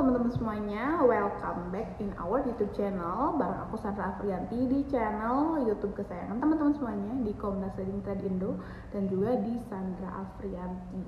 teman-teman semuanya, welcome back in our YouTube channel. Bareng aku Sandra Afrianti di channel YouTube kesayangan teman-teman semuanya di Komunitas Trading Trade Indo dan juga di Sandra Afrianti.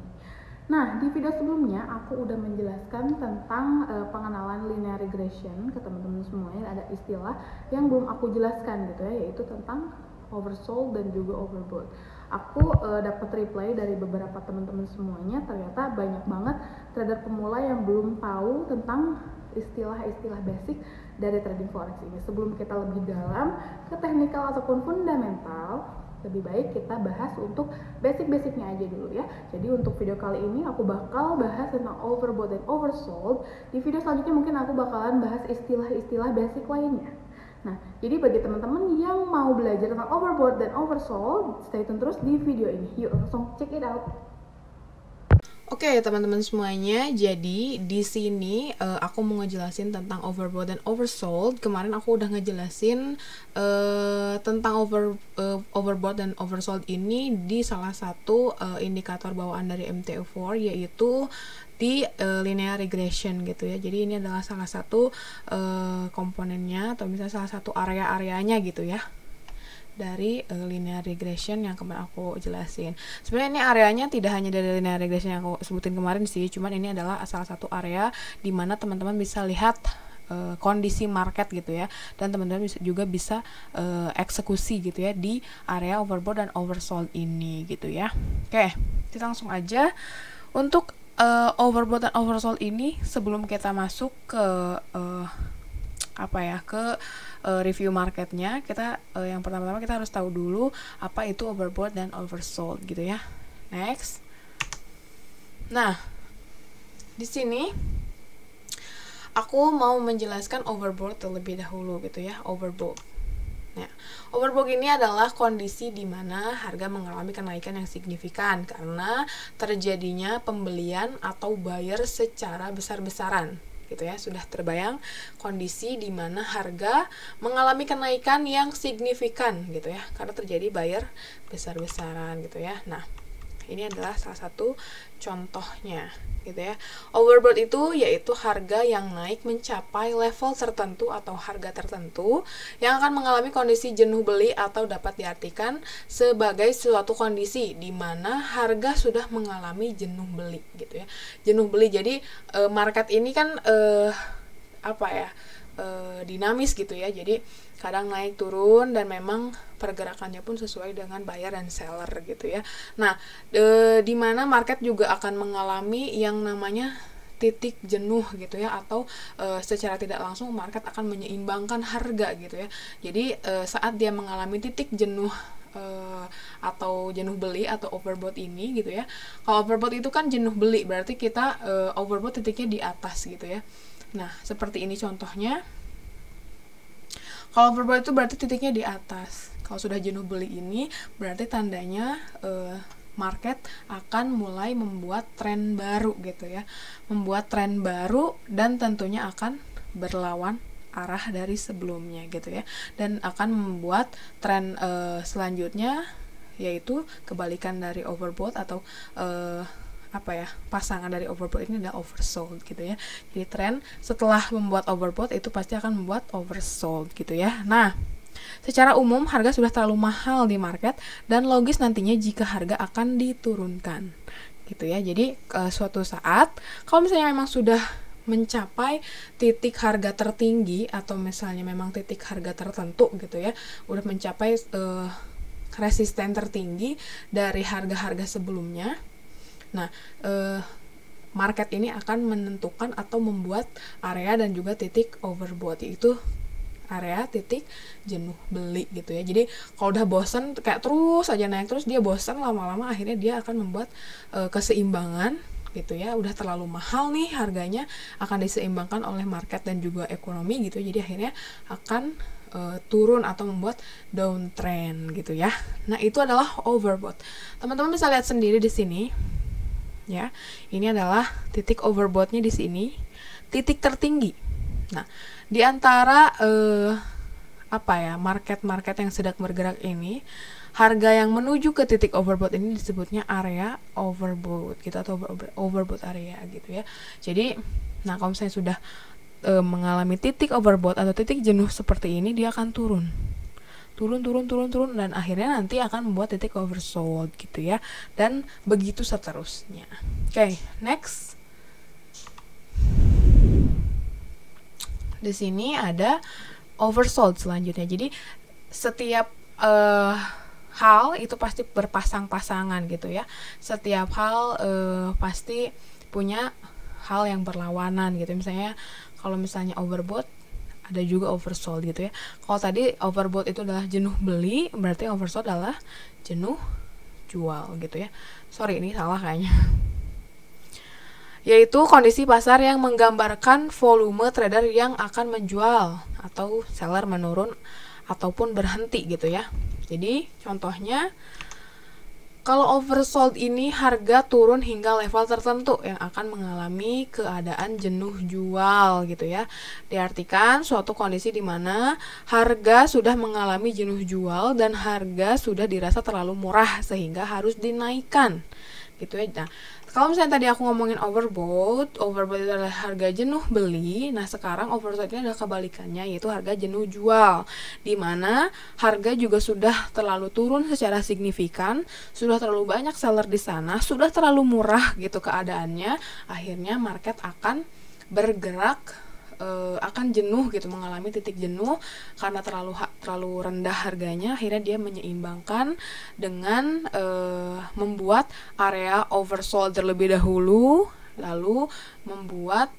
Nah, di video sebelumnya aku udah menjelaskan tentang pengenalan linear regression ke teman-teman semuanya. Ada istilah yang belum aku jelaskan gitu ya, yaitu tentang oversold dan juga overbought. Aku dapat reply dari beberapa teman-teman semuanya, ternyata banyak banget trader pemula yang belum tahu tentang istilah-istilah basic dari trading forex ini. Sebelum kita lebih dalam ke technical ataupun fundamental, lebih baik kita bahas untuk basic-basicnya aja dulu ya. Jadi untuk video kali ini aku bakal bahas tentang overbought dan oversold. Di video selanjutnya mungkin aku bakalan bahas istilah-istilah basic lainnya. Nah, jadi bagi teman-teman yang mau belajar tentang overbought dan oversold, stay tune terus di video ini. Yuk langsung check it out. Oke, teman-teman semuanya, jadi di sini aku mau ngejelasin tentang overbought dan oversold. Kemarin aku udah ngejelasin tentang overbought dan oversold ini di salah satu indikator bawaan dari MTU4, yaitu di linear regression gitu ya. Jadi ini adalah salah satu komponennya atau misalnya salah satu area-areanya gitu ya dari linear regression yang kemarin aku jelasin. Sebenarnya ini areanya tidak hanya dari linear regression yang aku sebutin kemarin sih, cuman ini adalah salah satu area di mana teman-teman bisa lihat kondisi market gitu ya, dan teman-teman juga bisa eksekusi gitu ya di area overbought dan oversold ini gitu ya. Oke, kita langsung aja untuk overbought dan oversold ini. Sebelum kita masuk ke review marketnya, kita yang pertama-tama kita harus tahu dulu apa itu overbought dan oversold gitu ya. Next. Nah, di sini aku mau menjelaskan overbought terlebih dahulu gitu ya. Overbought. Nah, overbought ini adalah kondisi di mana harga mengalami kenaikan yang signifikan karena terjadinya pembelian atau buyer secara besar-besaran gitu ya. Sudah terbayang kondisi di mana harga mengalami kenaikan yang signifikan gitu ya, karena terjadi buyer besar-besaran gitu ya. Nah, ini adalah salah satu contohnya gitu ya. Overbought itu yaitu harga yang naik mencapai level tertentu atau harga tertentu yang akan mengalami kondisi jenuh beli, atau dapat diartikan sebagai suatu kondisi di mana harga sudah mengalami jenuh beli gitu ya. Jenuh beli, jadi market ini kan dinamis gitu ya. Jadi kadang naik turun dan memang pergerakannya pun sesuai dengan buyer dan seller gitu ya. Nah, di mana market juga akan mengalami yang namanya titik jenuh gitu ya, atau secara tidak langsung market akan menyeimbangkan harga gitu ya. Jadi saat dia mengalami titik jenuh atau jenuh beli atau overbought ini gitu ya. Kalau overbought itu kan jenuh beli, berarti kita overbought titiknya di atas gitu ya. Nah, seperti ini contohnya. Kalau overbought itu berarti titiknya di atas. Kalau sudah jenuh beli ini berarti tandanya market akan mulai membuat tren baru gitu ya. Membuat tren baru dan tentunya akan berlawan arah dari sebelumnya gitu ya. Dan akan membuat tren selanjutnya, yaitu kebalikan dari overbought atau pasangan dari overbought ini adalah oversold gitu ya. Jadi tren setelah membuat overbought itu pasti akan membuat oversold gitu ya. Nah, secara umum harga sudah terlalu mahal di market dan logis nantinya jika harga akan diturunkan gitu ya. Jadi suatu saat kalau misalnya memang sudah mencapai titik harga tertinggi, atau misalnya memang titik harga tertentu gitu ya, udah mencapai resisten tertinggi dari harga-harga sebelumnya. Nah, market ini akan menentukan atau membuat area dan juga titik overbought, yaitu area titik jenuh beli gitu ya. Jadi kalau udah bosan kayak terus aja naik terus, dia bosan, lama-lama akhirnya dia akan membuat keseimbangan gitu ya. Udah terlalu mahal nih harganya, akan diseimbangkan oleh market dan juga ekonomi gitu. Jadi akhirnya akan turun atau membuat downtrend gitu ya. Nah, itu adalah overbought. Teman-teman bisa lihat sendiri di sini. Ya, ini adalah titik overboughtnya di sini, titik tertinggi. Nah, di antara market-market yang sedang bergerak ini, harga yang menuju ke titik overbought ini disebutnya area overbought gitu, atau overbought area gitu ya. Jadi Nah, kalau misalnya sudah mengalami titik overbought atau titik jenuh seperti ini, dia akan turun, dan akhirnya nanti akan membuat titik oversold gitu ya, dan begitu seterusnya. Oke, next. Di sini ada oversold selanjutnya. Jadi setiap hal itu pasti berpasang-pasangan gitu ya. Setiap hal pasti punya hal yang berlawanan gitu. Misalnya kalau misalnya overbought, ada juga oversold gitu ya. Kalau tadi overbought itu adalah jenuh beli, berarti oversold adalah jenuh jual gitu ya. Sorry, ini salah kayaknya. Yaitu kondisi pasar yang menggambarkan volume trader yang akan menjual atau seller menurun ataupun berhenti gitu ya. Jadi contohnya, kalau oversold ini harga turun hingga level tertentu yang akan mengalami keadaan jenuh jual gitu ya. Diartikan suatu kondisi di mana harga sudah mengalami jenuh jual dan harga sudah dirasa terlalu murah sehingga harus dinaikkan gitu ya. Nah, kalau misalnya tadi aku ngomongin overbought itu adalah harga jenuh beli. Nah, sekarang oversold ini adalah kebalikannya, yaitu harga jenuh jual, di mana harga juga sudah terlalu turun secara signifikan, sudah terlalu banyak seller di sana, sudah terlalu murah gitu keadaannya. Akhirnya market akan bergerak, akan jenuh gitu, mengalami titik jenuh karena terlalu rendah harganya. Akhirnya dia menyeimbangkan dengan membuat area oversold terlebih dahulu, lalu membuat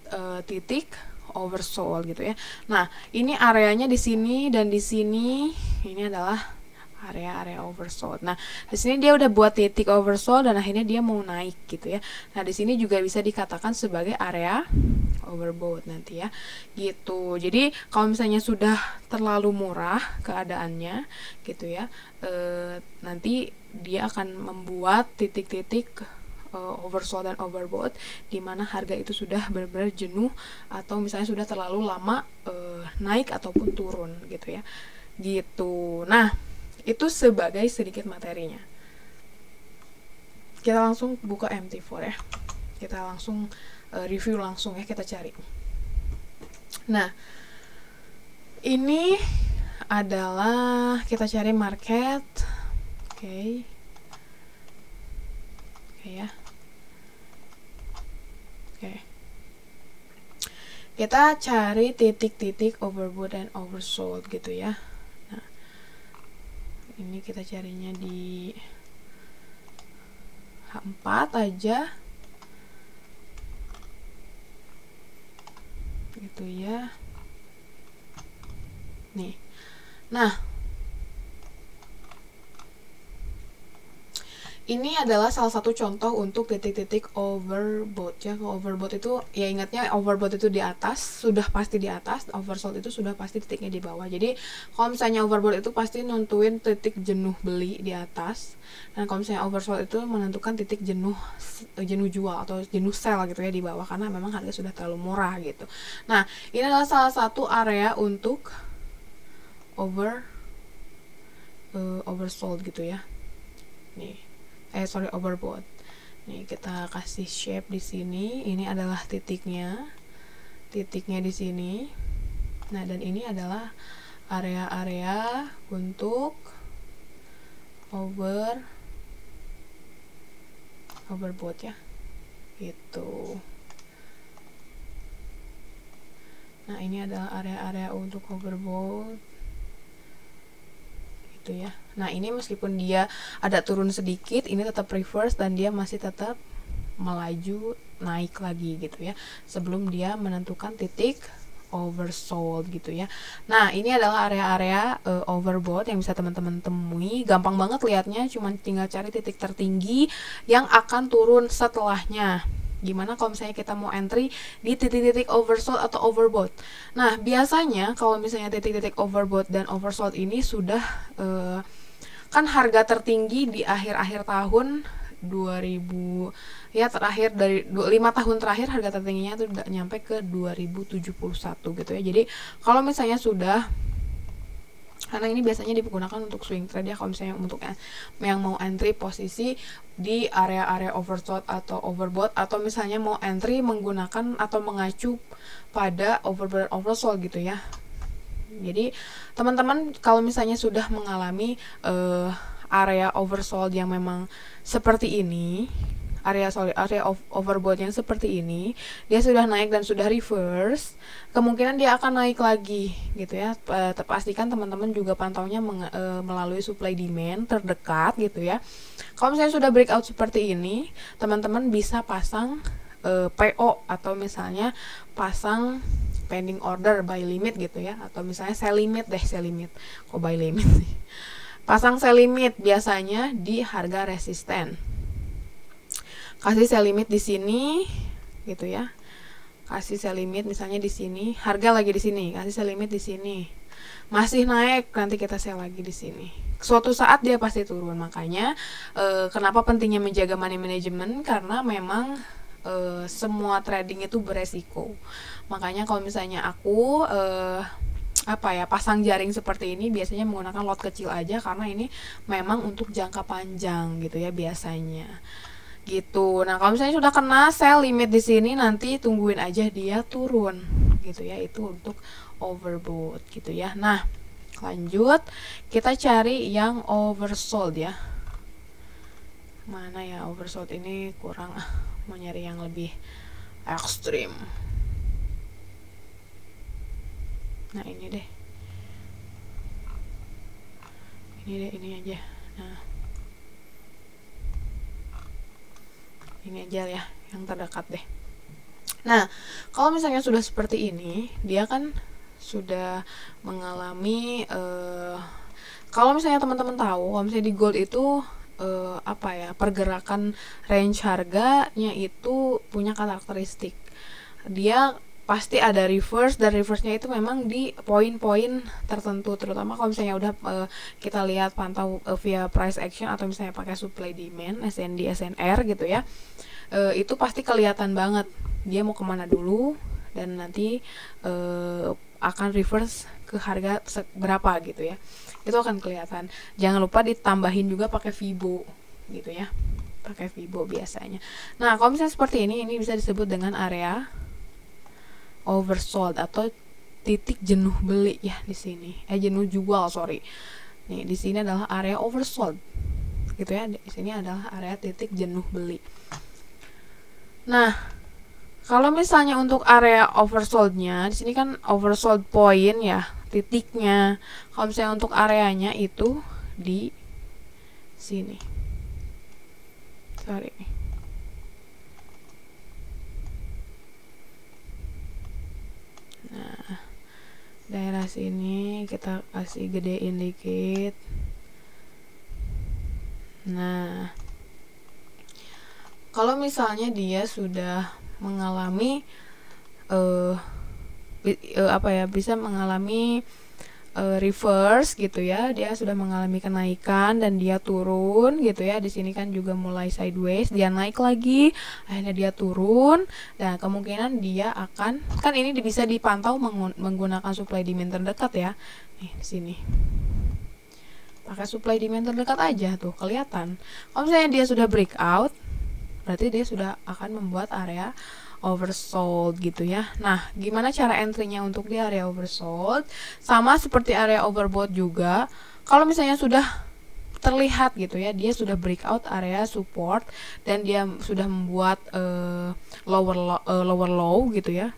titik oversold gitu ya. Nah, ini areanya di sini dan di sini, ini adalah area oversold. Nah, di sini dia udah buat titik oversold dan akhirnya dia mau naik gitu ya. Nah, di sini juga bisa dikatakan sebagai area overbought nanti ya. Gitu. Jadi, kalau misalnya sudah terlalu murah keadaannya gitu ya, nanti dia akan membuat titik-titik oversold dan overbought di mana harga itu sudah benar-benar jenuh atau misalnya sudah terlalu lama naik ataupun turun gitu ya. Gitu. Nah, itu sebagai sedikit materinya. Kita langsung buka MT4 ya. Kita langsung review langsung ya, kita cari. Nah, ini adalah kita cari market. Oke ya. Oke. Kita cari titik-titik overbought dan oversold gitu ya. Ini kita carinya di H4 aja gitu ya. Nih. Nah, ini adalah salah satu contoh untuk titik-titik overbought ya. Overbought itu ya, ingatnya overbought itu di atas, sudah pasti di atas, oversold itu sudah pasti titiknya di bawah. Jadi kalau misalnya overbought itu pasti nentuin titik jenuh beli di atas, dan kalau misalnya oversold itu menentukan titik jenuh jual atau jenuh sell gitu ya di bawah, karena memang harga sudah terlalu murah gitu. Nah, ini adalah salah satu area untuk oversold gitu ya. Nih. Overbought. Nih, kita kasih shape di sini. Ini adalah titiknya di sini. Nah, dan ini adalah area-area untuk overbought ya. Gitu. Nah, ini adalah area-area untuk overbought. Gitu ya. Nah, ini meskipun dia ada turun sedikit, ini tetap reverse dan dia masih tetap melaju naik lagi gitu ya, sebelum dia menentukan titik oversold gitu ya. Nah, ini adalah area-area overbought yang bisa teman-teman temui. Gampang banget lihatnya, cuma tinggal cari titik tertinggi yang akan turun setelahnya. Gimana kalau misalnya kita mau entry di titik-titik oversold atau overbought? Nah, biasanya kalau misalnya titik-titik overbought dan oversold ini sudah kan harga tertinggi di akhir-akhir tahun 2000 ya, terakhir dari 5 tahun terakhir harga tertingginya itu udah nyampe ke 2071 gitu ya. Jadi kalau misalnya sudah karena ini biasanya digunakan untuk swing trade ya, kalau misalnya untuk yang mau entry posisi di area-area oversold atau overbought, atau misalnya mau entry menggunakan atau mengacu pada overbought oversold gitu ya. Jadi teman-teman kalau misalnya sudah mengalami area oversold yang memang seperti ini, area overbought yang seperti ini, dia sudah naik dan sudah reverse, kemungkinan dia akan naik lagi gitu ya. Pastikan teman-teman juga pantaunya melalui supply demand terdekat gitu ya. Kalau misalnya sudah breakout seperti ini, teman-teman bisa pasang PO atau misalnya pasang pending order buy limit gitu ya, atau misalnya sell limit kok buy limit sih. Pasang sell limit biasanya di harga resisten. Kasih sell limit di sini gitu ya. Kasih sell limit misalnya di sini, harga lagi di sini, kasih sell limit di sini. Masih naik, nanti kita sell lagi di sini. Suatu saat dia pasti turun. Makanya kenapa pentingnya menjaga money management, karena memang semua trading itu beresiko. Makanya kalau misalnya aku pasang jaring seperti ini biasanya menggunakan lot kecil aja, karena ini memang untuk jangka panjang gitu ya biasanya. Gitu. Nah, kalau misalnya sudah kena sell limit di sini, nanti tungguin aja dia turun gitu ya. Itu untuk overbought gitu ya. Nah, lanjut kita cari yang oversold ya. Mana ya oversold ini kurang, mau nyari yang lebih ekstrim. Nah, ini deh. Ini aja. Nah, ini aja ya, yang terdekat deh. Nah, kalau misalnya sudah seperti ini, dia kan sudah mengalami kalau misalnya teman-teman tahu, kalau misalnya di gold itu pergerakan range harganya itu punya karakteristik. Dia pasti ada reverse, dan reverse-nya itu memang di poin-poin tertentu, terutama kalau misalnya udah kita lihat pantau via price action atau misalnya pakai supply demand, SND, SNR gitu ya. Itu pasti kelihatan banget dia mau kemana dulu, dan nanti akan reverse ke harga berapa gitu ya. Itu akan kelihatan. Jangan lupa ditambahin juga pakai Fibo gitu ya, pakai Fibo biasanya. Nah, kalau misalnya seperti ini bisa disebut dengan area oversold atau titik jenuh beli ya di sini. Jenuh jual, sorry. Nih, di sini adalah area oversold. Gitu ya. Di sini adalah area titik jenuh beli. Nah, kalau misalnya untuk area oversold-nya, di sini kan oversold point ya, titiknya. Kalau misalnya untuk areanya itu di sini. Sorry. Nah, daerah sini kita kasih gedein dikit. Nah, kalau misalnya dia sudah mengalami bisa mengalami reverse gitu ya, dia sudah mengalami kenaikan dan dia turun gitu ya. Di sini kan juga mulai sideways, dia naik lagi, akhirnya dia turun. Dan kemungkinan dia akan, kan ini bisa dipantau menggunakan supply demand terdekat ya. Nih di sini pakai supply demand terdekat aja tuh kelihatan. Kalau misalnya dia sudah breakout, berarti dia sudah akan membuat area oversold gitu ya. Nah, gimana cara entry-nya untuk di area oversold? Sama seperti area overbought juga. Kalau misalnya sudah terlihat gitu ya, dia sudah breakout area support dan dia sudah membuat lower low gitu ya.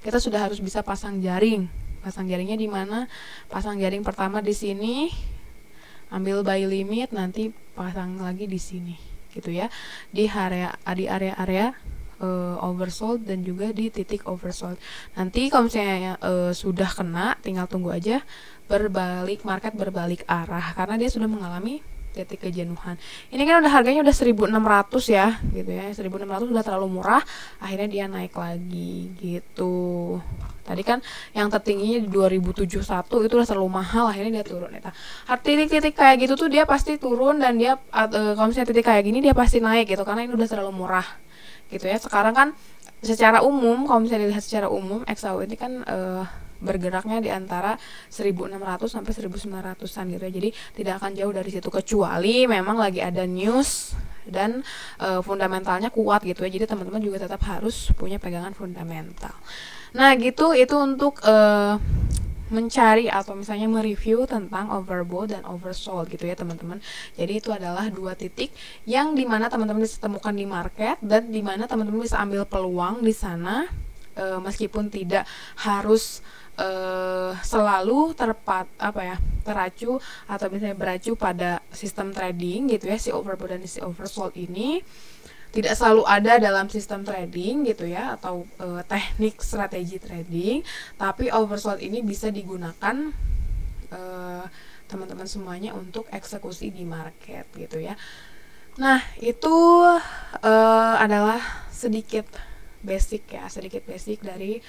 Kita sudah harus bisa pasang jaring. Pasang jaringnya di mana? Pasang jaring pertama di sini, ambil buy limit, nanti pasang lagi di sini gitu ya. Di area oversold dan juga di titik oversold. Nanti kalau misalnya sudah kena, tinggal tunggu aja market berbalik arah karena dia sudah mengalami titik kejenuhan. Ini kan udah harganya udah 1.600 ya, gitu ya. 1.600 udah terlalu murah, akhirnya dia naik lagi gitu. Tadi kan yang tertingginya di 2071 itu udah terlalu mahal, akhirnya dia turun ya. Titik-titik kayak gitu tuh dia pasti turun, dan dia kalau misalnya titik kayak gini dia pasti naik gitu karena ini udah terlalu murah. Gitu ya. Sekarang kan secara umum, kalau misalnya dilihat secara umum XAU ini kan bergeraknya di antara 1600 sampai 1900-an gitu ya. Jadi tidak akan jauh dari situ, kecuali memang lagi ada news dan fundamentalnya kuat gitu ya. Jadi teman-teman juga tetap harus punya pegangan fundamental. Nah gitu, itu untuk mencari atau misalnya mereview tentang overbought dan oversold gitu ya teman-teman. Jadi itu adalah dua titik yang dimana teman-teman bisa temukan di market dan dimana teman-teman bisa ambil peluang di sana, meskipun tidak harus selalu teracu atau misalnya beracu pada sistem trading gitu ya. Si overbought dan si oversold ini tidak selalu ada dalam sistem trading gitu ya, atau teknik strategi trading, tapi oversold ini bisa digunakan teman-teman semuanya untuk eksekusi di market gitu ya. Nah itu adalah sedikit basic dari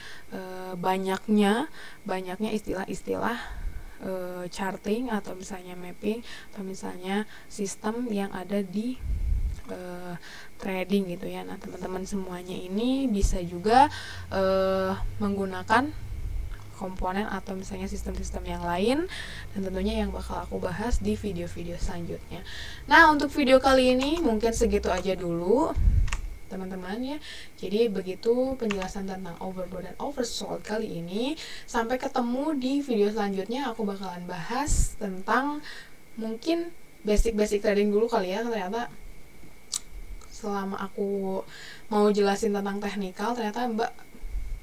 banyaknya istilah-istilah charting atau misalnya mapping atau misalnya sistem yang ada di trading gitu ya. Nah teman-teman semuanya ini bisa juga menggunakan komponen atau misalnya sistem-sistem yang lain, dan tentunya yang bakal aku bahas di video-video selanjutnya. Nah untuk video kali ini mungkin segitu aja dulu teman-teman ya. Jadi begitu penjelasan tentang overbought dan oversold kali ini. Sampai ketemu di video selanjutnya, aku bakalan bahas tentang mungkin basic trading dulu kali ya. Ternyata selama aku mau jelasin tentang teknikal, ternyata Mbak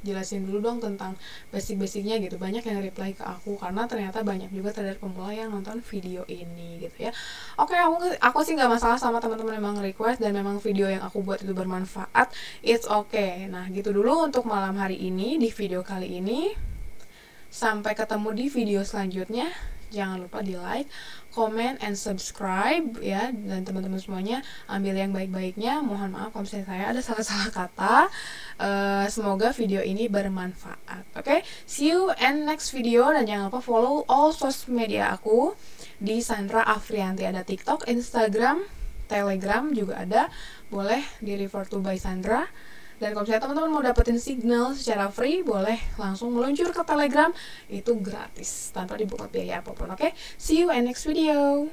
jelasin dulu dong tentang basic-basicnya gitu. Banyak yang reply ke aku karena ternyata banyak juga trader pemula yang nonton video ini gitu ya. Oke, aku sih nggak masalah sama teman-teman memang request dan memang video yang aku buat itu bermanfaat, it's okay. Nah gitu dulu untuk malam hari ini di video kali ini. Sampai ketemu di video selanjutnya. Jangan lupa di like, comment, and subscribe ya. Dan teman-teman semuanya ambil yang baik-baiknya. Mohon maaf kalau misalnya saya ada salah-salah kata. Semoga video ini bermanfaat. Oke, see you in next video. Dan jangan lupa follow all social media aku di Sandra Afrianti. Ada TikTok, Instagram, Telegram juga ada. Boleh di refer to by Sandra. Dan kalau misalnya teman-teman mau dapetin signal secara free, boleh langsung meluncur ke Telegram, itu gratis tanpa dibuka biaya apapun. Oke, see you in next video.